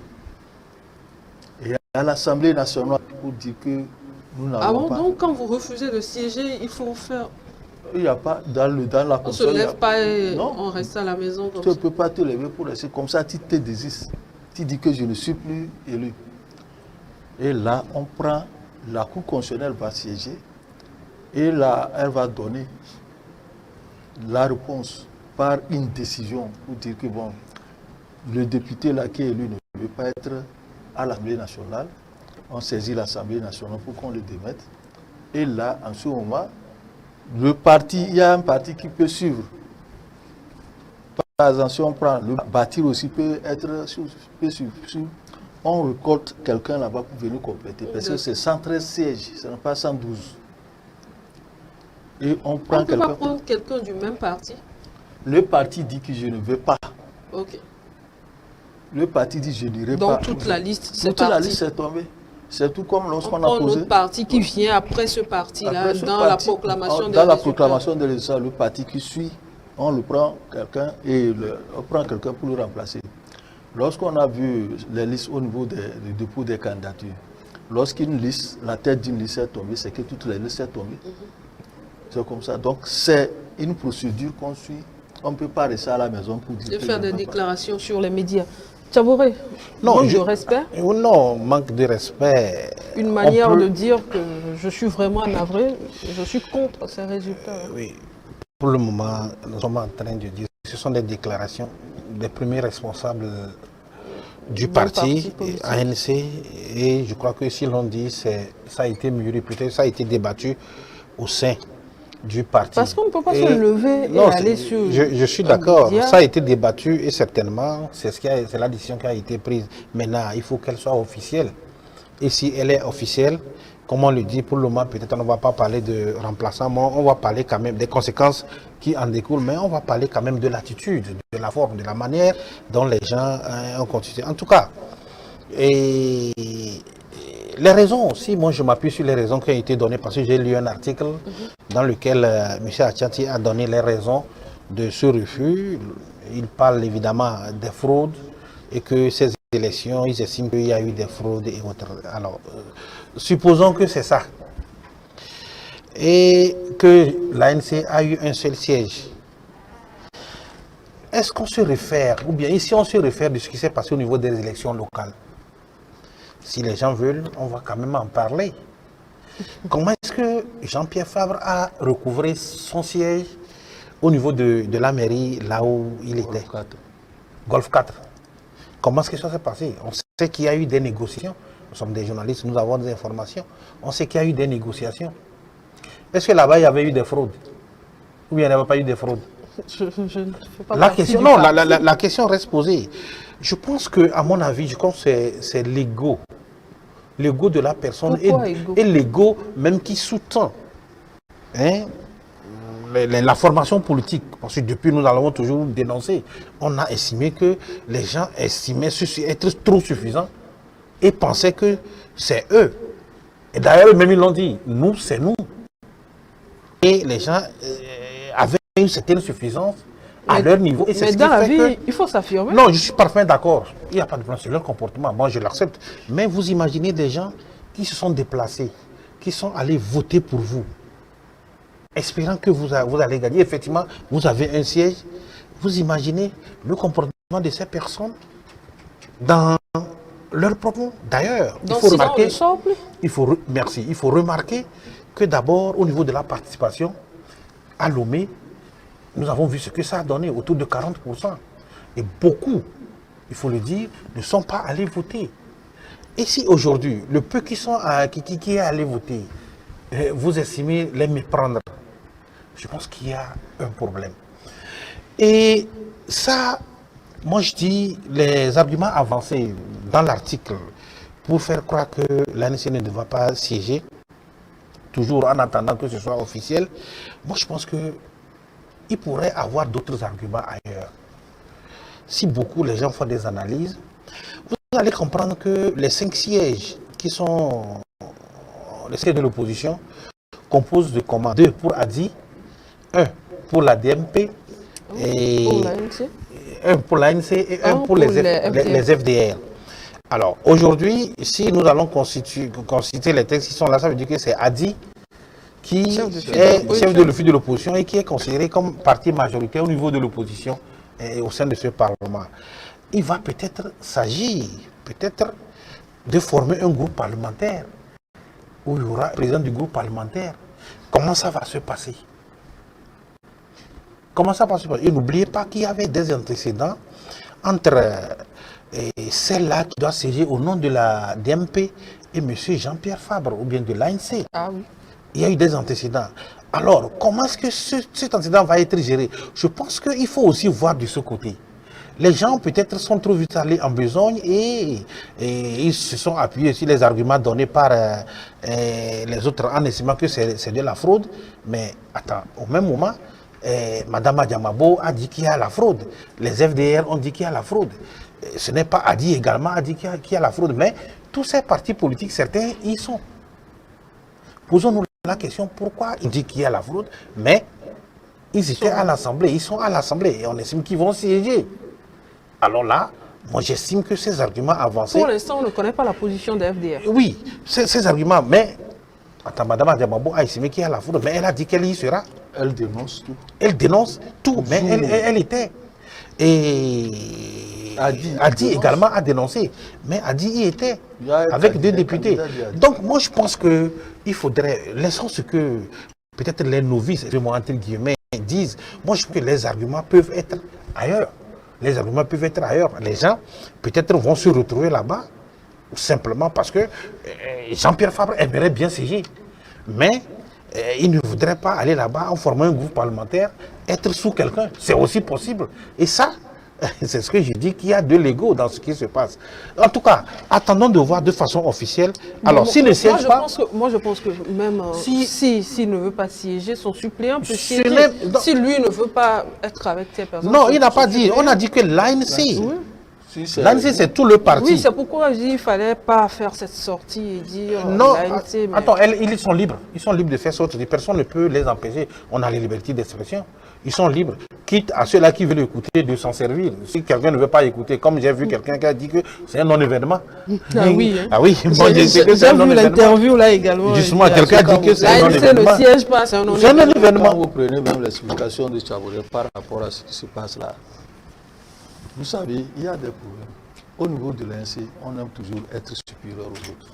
Et à l'Assemblée nationale pour dire que nous n'avons pas... Donc quand vous refusez de siéger, il faut faire... Il n'y a pas dans la on ne se lève pas et on reste à la maison comme ça. Tu ne peux pas te lever pour rester comme ça, tu te désistes. Tu dis que je ne suis plus élu. Et là, on prend, la Cour constitutionnelle va siéger et là, elle va donner la réponse par une décision pour dire que bon, le député là qui est élu ne veut pas être à l'Assemblée nationale. On saisit l'Assemblée nationale pour qu'on le démette. Et là, en ce moment, le parti, il y a un parti qui peut suivre. Par exemple, si on prend le bâtir aussi peut suivre. On récolte quelqu'un là-bas pour venir compléter. Parce que c'est 113 sièges, ce n'est pas 112. Et on prend quelqu'un. On ne peut pas prendre quelqu'un du même parti. Le parti dit que je ne veux pas. Ok. Le parti dit je n'irai pas. Donc toute la liste, c'est toute la liste est tombée. C'est tout comme lorsqu'on a posé... l'autre parti qui vient après ce parti-là, la proclamation des résultats. Dans la proclamation des résultats, le parti qui suit, on le prend quelqu'un et on prend quelqu'un pour le remplacer. Lorsqu'on a vu les listes au niveau du dépôt des candidatures, lorsqu'une liste, la tête d'une liste est tombée, c'est que toutes les listes sont tombées. C'est comme ça. Donc c'est une procédure qu'on suit. On ne peut pas rester à la maison pour dire... De faire des déclarations sur les médias. Tchabouré, manque de respect? Non, manque de respect. Une manière de dire que je suis vraiment navré, je suis contre ces résultats. Oui. Pour le moment, nous sommes en train de dire ce sont des déclarations des premiers responsables du parti ANC. Et je crois que si l'on dit ça a été mûri, peut-être ça a été débattu au sein du parti. Parce qu'on ne peut pas se lever et aller sur... Je suis d'accord, ça a été débattu et certainement c'est la décision qui a été prise. Maintenant, il faut qu'elle soit officielle. Et si elle est officielle, comme on le dit, pour le moment, peut-être on ne va pas parler de remplacement, on va parler quand même des conséquences qui en découlent, mais on va parler quand même de l'attitude, de la forme, de la manière dont les gens ont continué. En tout cas, et les raisons aussi, moi je m'appuie sur les raisons qui ont été données parce que j'ai lu un article dans lequel M. Achanti a donné les raisons de ce refus. Il parle évidemment des fraudes et que ces élections, ils estiment qu'il y a eu des fraudes et autres. Alors, supposons que c'est ça. Et que l'ANC a eu un seul siège. Est-ce qu'on se réfère, ou bien ici on se réfère de ce qui s'est passé au niveau des élections locales? Si les gens veulent, on va quand même en parler. Comment est-ce que Jean-Pierre Fabre a recouvré son siège au niveau de la mairie, là où il était? Golf 4. Comment est-ce que ça s'est passé? On sait qu'il y a eu des négociations. Nous sommes des journalistes, nous avons des informations. On sait qu'il y a eu des négociations. Est-ce que là-bas, il y avait eu des fraudes? Ou bien il n'y avait pas eu de fraudes? Je ne fais pas la question, non, la question reste posée. Je pense que, à mon avis, je pense que c'est l'ego. L'ego de la personne et l'ego même qui sous-tend la formation politique, parce que depuis nous l'avons toujours dénoncé, on a estimé que les gens estimaient ceci être trop suffisant et pensaient que c'est eux. Et d'ailleurs, eux-mêmes ils l'ont dit, nous, c'est nous. Et les gens avaient une certaine suffisance à leur niveau. Et mais dans la vie, il faut s'affirmer. Non, je suis parfaitement d'accord. Il n'y a pas de problème, c'est leur comportement. Moi, je l'accepte. Mais vous imaginez des gens qui se sont déplacés, qui sont allés voter pour vous, espérant que vous allez gagner. Effectivement, vous avez un siège. Vous imaginez le comportement de ces personnes dans leur propre... D'ailleurs, il faut remarquer... Merci. Il faut remarquer que d'abord, au niveau de la participation, à Lomé, nous avons vu ce que ça a donné, autour de 40%. Et beaucoup, il faut le dire, ne sont pas allés voter. Et si aujourd'hui, le peu qui est allé voter, vous estimez les méprendre, je pense qu'il y a un problème. Et ça, moi je dis, les arguments avancés dans l'article pour faire croire que l'ANC ne va pas siéger, toujours en attendant que ce soit officiel, moi je pense qu'il pourrait avoir d'autres arguments ailleurs. Si beaucoup les gens font des analyses, vous allez comprendre que les 5 sièges qui sont les sièges de l'opposition composent de comment? 2 pour Adi, 1 pour la DMP, et un pour l'ANC et un pour les FDR. Alors aujourd'hui, si nous allons constituer les textes qui sont là, ça veut dire que c'est Adi qui est chef de l'office de l'opposition et qui est considéré comme parti majoritaire au niveau de l'opposition et au sein de ce Parlement. Il va peut-être s'agir, de former un groupe parlementaire où il y aura un président du groupe parlementaire. Comment ça va se passer? Comment ça va se passer? Et n'oubliez pas qu'il y avait des antécédents entre celle-là qui doit siéger au nom de la DMP et M. Jean-Pierre Fabre, ou bien de l'ANC. Ah oui. Il y a eu des antécédents. Alors, comment est-ce que cet antécédent va être géré? Je pense qu'il faut aussi voir de ce côté. Les gens peut-être sont trop vite allés en besogne et ils se sont appuyés sur les arguments donnés par les autres en estimant que c'est de la fraude. Mais attends, au même moment, Mme Adjamabo a dit qu'il y a la fraude. Les FDR ont dit qu'il y a la fraude. Ce n'est pas Adi également a dit qu'il y a la fraude, mais tous ces partis politiques, certains y sont. Posons-nous la question, pourquoi ils disent qu'il y a la fraude, mais ils étaient à l'Assemblée, ils sont à l'Assemblée et on estime qu'ils vont siéger. Alors là, moi j'estime que ces arguments avancés... Pour l'instant, on ne connaît pas la position des FDR. Oui, ces arguments, mais... Attends, Mme Adjamabo a estimé qu'il y a la fraude, mais elle a dit qu'elle y sera. Elle dénonce tout. Elle dénonce tout, mais elle était. Et Adi également a dénoncé, mais Adi y était, avec 2 députés. Donc moi je pense qu'il faudrait, laissons ce que peut-être les novices, entre guillemets, disent. Moi je pense que les arguments peuvent être ailleurs. Les arguments peuvent être ailleurs. Les gens peut-être vont se retrouver là-bas, simplement parce que Jean-Pierre Fabre aimerait bien siéger. Mais il ne voudrait pas aller là-bas en formant un groupe parlementaire, être sous quelqu'un. C'est aussi possible. Et ça, c'est ce que je dis, qu'il y a de l'ego dans ce qui se passe. En tout cas, attendons de voir de façon officielle. Alors, s'il ne siège pas... Moi, je pense que même s'il ne veut pas siéger, son suppléant peut siéger. Si lui ne veut pas être avec ces personnes... Non, il n'a pas dit. On a dit que l'ANC... L'ANC, c'est tout le parti. Oui, c'est pourquoi je dis qu'il ne fallait pas faire cette sortie et dire... non, attends, ils sont libres. Ils sont libres de faire sortir. Personne ne peut les empêcher. On a les libertés d'expression. Ils sont libres. Quitte à ceux-là qui veulent écouter de s'en servir. Si quelqu'un ne veut pas écouter, comme j'ai vu quelqu'un qui a dit que c'est un non-événement. Ah oui. Ah oui, j'ai vu l'interview là également. Justement, quelqu'un a dit que c'est un non-événement. L'ANC ne siège pas, c'est un non-événement. C'est un non-événement. Quand vous prenez même l'explication de Chabolé par rapport à ce qui se passe là, vous savez, il y a des problèmes. Au niveau de l'ANC, on aime toujours être supérieur aux autres.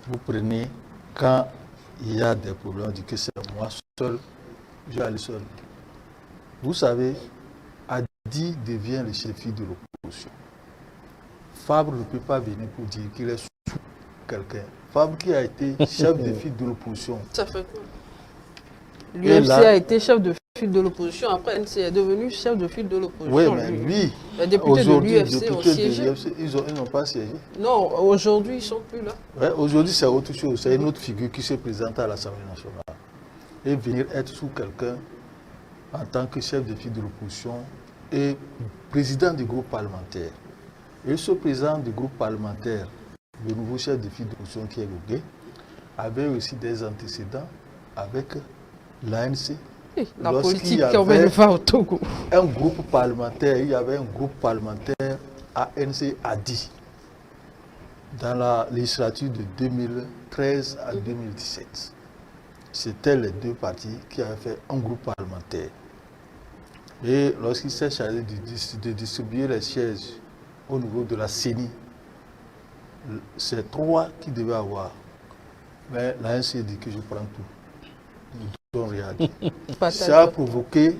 Vous prenez, quand il y a des problèmes, on dit que c'est moi seul, je vais aller seul. Vous savez, Adi devient le chef de l'opposition. Fabre ne peut pas venir pour dire qu'il est sous quelqu'un. Fabre qui a été chef de file de l'opposition. Ça fait quoi? L'UMC a été chef de file de l'opposition, après NC est devenu chef de file de l'opposition. Oui, mais lui, les députés de l'UFC ont siégé. Ils n'ont pas siégé. Non, aujourd'hui, ils ne sont plus là. Ouais, aujourd'hui, c'est autre chose. C'est une autre figure qui se présente à l'Assemblée nationale. et venir être sous quelqu'un en tant que chef de file de l'opposition et président du groupe parlementaire. Et ce président du groupe parlementaire, le nouveau chef de file de l'opposition qui est Gogué, avait aussi des antécédents avec l'ANC. La politique qui emmène va au Togo. Un groupe parlementaire, il y avait un groupe parlementaire ANC-ADI dans la législature de 2013 à 2017. C'était les deux partis qui avaient fait un groupe parlementaire. Et lorsqu'il s'est chargé de distribuer les sièges au niveau de la CENI, c'est 3 qui devaient avoir. Mais l'ANC dit que je prends tout. Donc, ça a provoqué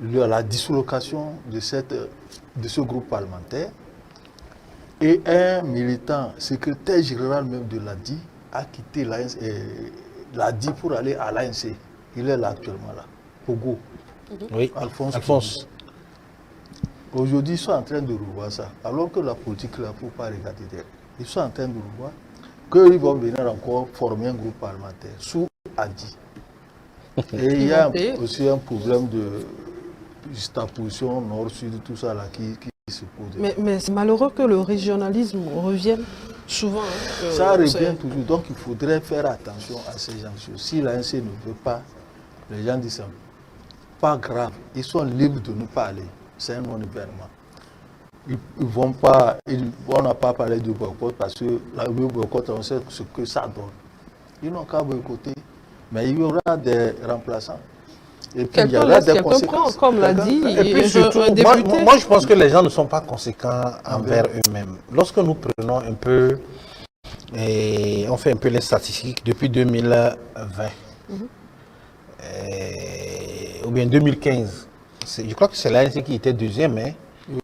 la dislocation de ce groupe parlementaire. Et un militant, secrétaire général même de l'ADI, a quitté l'ADI pour aller à l'ANC. Il est là actuellement, là. Pogo. Oui, Alphonse. Aujourd'hui, ils sont en train de revoir ça. Alors que la politique, là, il ne faut pas regarder derrière. Ils sont en train de revoir qu'ils vont venir encore former un groupe parlementaire sous ADI. Et il y a aussi un problème de juxtaposition nord-sud, tout ça là qui se pose. Mais c'est malheureux que le régionalisme revienne souvent. Ça revient toujours. Donc il faudrait faire attention à ces gens. Si l'ANC ne veut pas, les gens disent pas grave. Ils sont libres de ne pas aller. C'est un non-événement. Ils vont pas. On n'a pas parlé de boycott parce que le boycott, on sait ce que ça donne. Ils n'ont qu'à boycotter. Mais il y aura des remplaçants. Et puis il y aura des conséquences. Comme l'a dit, et puis surtout, moi je pense que les gens ne sont pas conséquents envers eux-mêmes. Lorsque nous prenons un peu, et on fait un peu les statistiques depuis 2020, ou bien 2015, je crois que c'est l'ANC qui était deuxième, hein,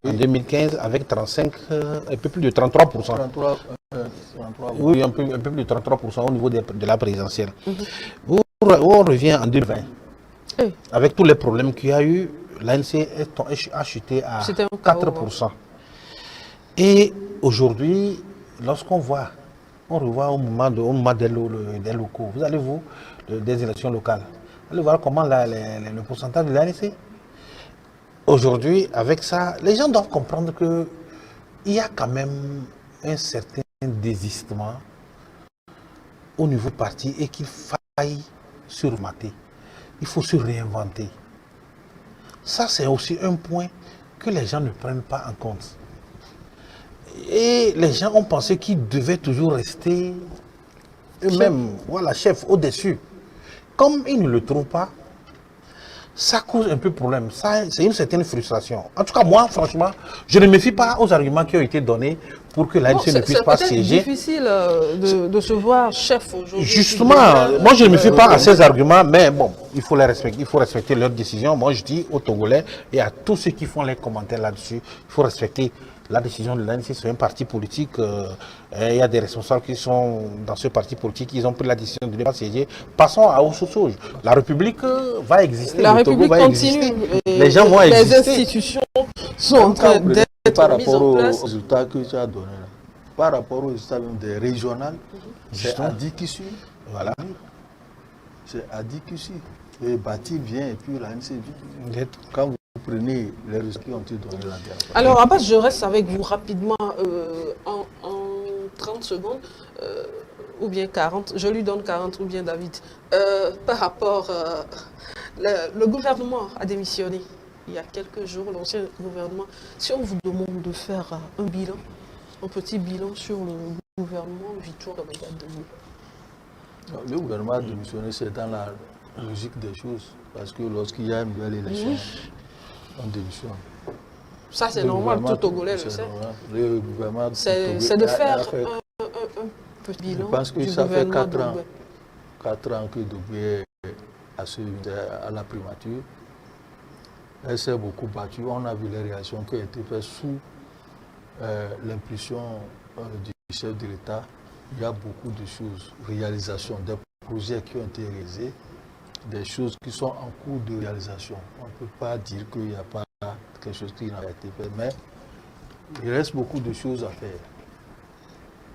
en 2015 avec 35, un peu plus de 33%. 33, oui, un peu plus de 33% au niveau de la présidentielle. Où on revient en 2020. Avec tous les problèmes qu'il y a eu, l'ANC a chuté à 4%. Et aujourd'hui, lorsqu'on revoit au moment des locaux, vous allez vous, des élections locales, vous allez voir comment le pourcentage de l'ANC. Aujourd'hui, avec ça, les gens doivent comprendre qu'il y a quand même un certain désistement au niveau parti et qu'il faille surmater. Il faut se réinventer. Ça, c'est aussi un point que les gens ne prennent pas en compte. Et les gens ont pensé qu'ils devaient toujours rester eux-mêmes, voilà, chef au-dessus. Comme ils ne le trouvent pas, ça cause un peu de problème. C'est une certaine frustration. En tout cas, moi, franchement, je ne me fie pas aux arguments qui ont été donnés pour que l'ANC ne puisse pas siéger. C'est difficile de se voir chef aujourd'hui. Justement, moi je ne me fie pas à ces arguments, mais bon, il faut les respecter. Il faut respecter leurs décisions. Moi je dis aux Togolais et à tous ceux qui font les commentaires là-dessus, il faut respecter la décision de l'ANC. C'est un parti politique. Il y a des responsables qui sont dans ce parti politique. Ils ont pris la décision de ne pas siéger. Passons à autre chose. La République va exister. La République continue. Les gens vont exister. Les institutions sont en train d'être par rapport aux résultats que tu as donnés, par rapport aux résultats des régionales, c'est ADI qui suit. Voilà. C'est ADI qui suit. Et Bati vient et puis l'ANC vient. Quand vous prenez les résultats qui ont été donnés la dernière fois. Alors, Abbas, je reste avec vous rapidement en 30 secondes. Ou bien 40, je lui donne 40 ou bien David. Par rapport, le gouvernement a démissionné il y a quelques jours, l'ancien gouvernement. Si on vous demande de faire un bilan, un petit bilan sur le gouvernement Victoire de Ouagadougou. Le gouvernement a démissionné, c'est dans la logique des choses. Parce que lorsqu'il y a une nouvelle élection, on démissionne. Ça, c'est normal, tout Togolais le sait. Le gouvernement c'est de faire un petit bilan. Je pense que ça fait 4 ans que Doumbouya est à la primature. Elle s'est beaucoup battue. On a vu les réactions qui ont été faites sous l'impulsion du chef de l'État. Il y a beaucoup de choses, réalisations, des projets qui ont été réalisés, des choses qui sont en cours de réalisation. On ne peut pas dire qu'il n'y a pas quelque chose qui n'a pas été fait, mais il reste beaucoup de choses à faire.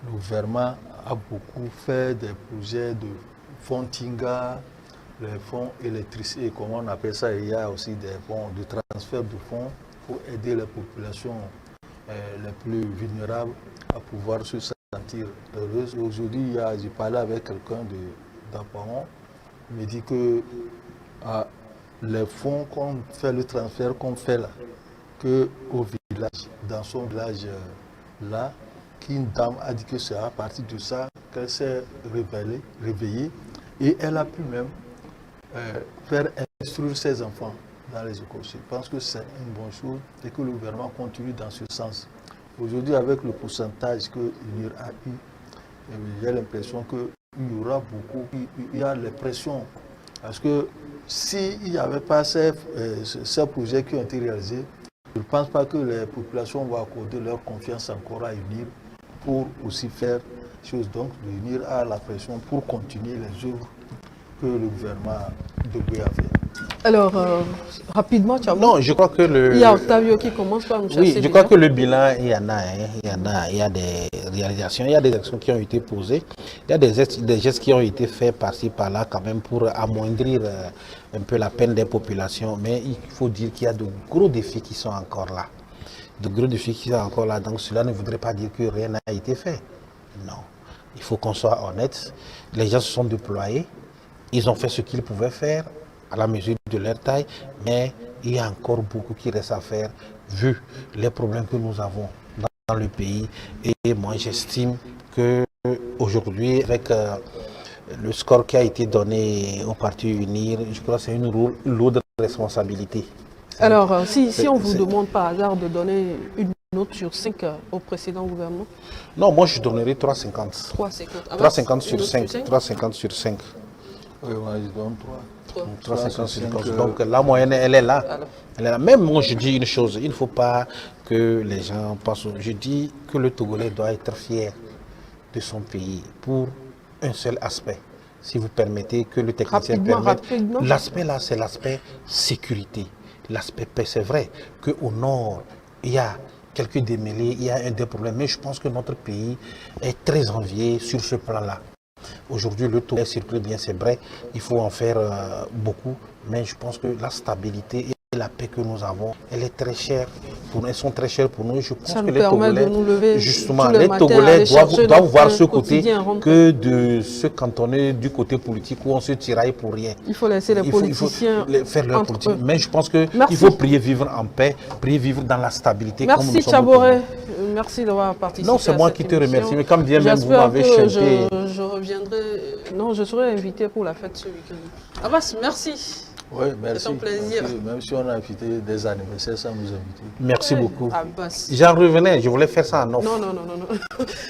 Le gouvernement a beaucoup fait des projets de Fontinga, les fonds électricité, comment on appelle ça, il y a aussi des fonds de transfert de fonds pour aider les populations les plus vulnérables à pouvoir se sentir heureuses. Aujourd'hui, j'ai parlé avec quelqu'un d'Aparon, il me dit que les fonds qu'on fait, le transfert qu'on fait là, qu'au village, dans son village là, qu'une dame a dit que c'est à partir de ça qu'elle s'est réveillée et elle a pu même faire instruire ses enfants dans les écoles. Je pense que c'est une bonne chose et que le gouvernement continue dans ce sens. Aujourd'hui, avec le pourcentage qu'il y a eu, j'ai l'impression qu'il y aura beaucoup, il y a les pressions. Parce que s'il n'y avait pas ces projets qui ont été réalisés, je ne pense pas que les populations vont accorder leur confiance encore à UNIR pour aussi faire chose. Donc, UNIR a la pression pour continuer les œuvres que le gouvernement devrait faire. Alors, rapidement, tu as... Non, je crois que il y a Octavio qui commence par nous chasser. Oui, je crois que le bilan, il y en a, hein, il y a des réalisations, il y a des actions qui ont été posées, il y a des gestes qui ont été faits par-ci, par-là, quand même, pour amoindrir un peu la peine des populations. Mais il faut dire qu'il y a de gros défis qui sont encore là. De gros défis qui sont encore là. Donc, cela ne voudrait pas dire que rien n'a été fait. Non. Il faut qu'on soit honnête. Les gens se sont déployés. Ils ont fait ce qu'ils pouvaient faire à la mesure de leur taille, mais il y a encore beaucoup qui reste à faire vu les problèmes que nous avons dans le pays. Et moi, j'estime qu'aujourd'hui, avec le score qui a été donné au Parti UNIR, je crois que c'est une lourde responsabilité. Alors, si on vous demande par hasard de donner une note sur 5 au précédent gouvernement? Non, moi je donnerais 3,50. 3,50 sur 5. 3,50 sur 5. Oui, moi je donne 3. 3,50 sur 5. Donc la moyenne, elle est là. Elle est là. Même moi je dis une chose, il ne faut pas que les gens pensent. Je dis que le Togolais doit être fier de son pays pour un seul aspect. Si vous permettez que le technicien permette. L'aspect là, c'est l'aspect sécurité. L'aspect paix, c'est vrai qu'au nord, il y a quelques démêlés, il y a des problèmes, mais je pense que notre pays est très envié sur ce plan-là. Aujourd'hui, le Togo est circulé bien, c'est vrai, il faut en faire beaucoup, mais je pense que la stabilité et la paix que nous avons, elle est très chère pour nous, elles sont très chères pour nous. Je pense que les Togolais, justement, les Togolais doivent voir ce côté que de se cantonner du côté politique où on se tiraille pour rien. Il faut laisser les politiciens faire leur politique. Mais je pense qu'il faut prier vivre en paix, prier vivre dans la stabilité. Merci Tchaboré, merci d'avoir participé. Non, c'est moi qui te remercie, mais comme bien même vous m'avez chanté. Je reviendrai, non, je serai invité pour la fête ce week-end. Abbas, merci. Oui, merci. C'est un plaisir. Même si on a invité des anniversaires sans nous inviter. Merci beaucoup. Abbas. J'en revenais, je voulais faire ça en offre. Non.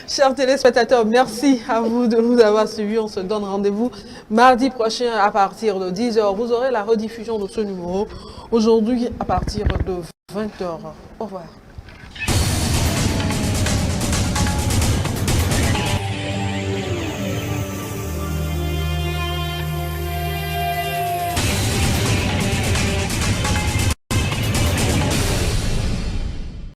Chers téléspectateurs, merci à vous de nous avoir suivis. On se donne rendez-vous mardi prochain à partir de 10h. Vous aurez la rediffusion de ce numéro aujourd'hui à partir de 20h. Au revoir.